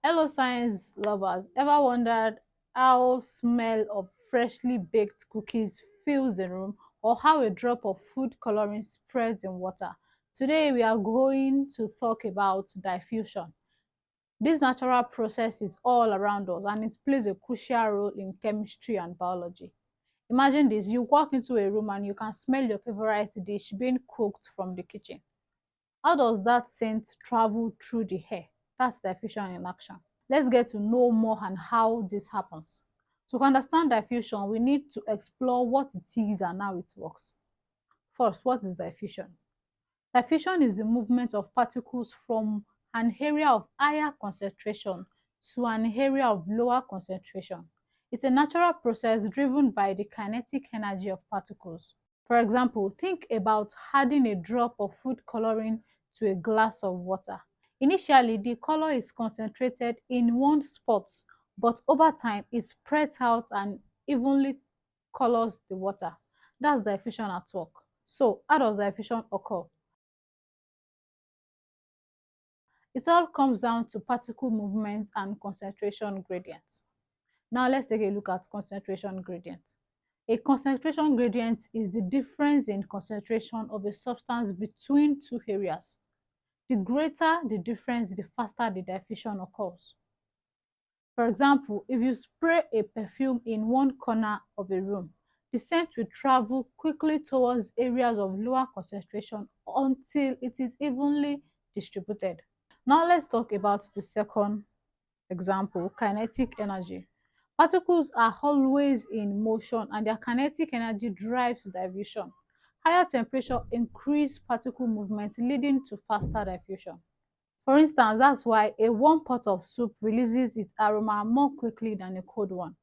Hello, science lovers. Ever wondered how smell of freshly baked cookies fills the room or how a drop of food coloring spreads in water? Today, we are going to talk about diffusion. This natural process is all around us and it plays a crucial role in chemistry and biology. Imagine this, you walk into a room and you can smell your favorite dish being cooked from the kitchen. How does that scent travel through the air? That's diffusion in action. Let's get to know more on how this happens. To understand diffusion, we need to explore what it is and how it works. First, what is diffusion? Diffusion is the movement of particles from an area of higher concentration to an area of lower concentration. It's a natural process driven by the kinetic energy of particles. For example, think about adding a drop of food coloring to a glass of water. Initially, the color is concentrated in one spot, but over time it spreads out and evenly colors the water. That's diffusion at work. So, how does diffusion occur? It all comes down to particle movement and concentration gradients. Now, let's take a look at concentration gradient. A concentration gradient is the difference in concentration of a substance between two areas. The greater the difference, the faster the diffusion occurs. For example, if you spray a perfume in one corner of a room, the scent will travel quickly towards areas of lower concentration until it is evenly distributed. Now let's talk about the second example, kinetic energy. Particles are always in motion and their kinetic energy drives diffusion. Higher temperature increase particle movement leading to faster diffusion. For instance, that's why a warm pot of soup releases its aroma more quickly than a cold one.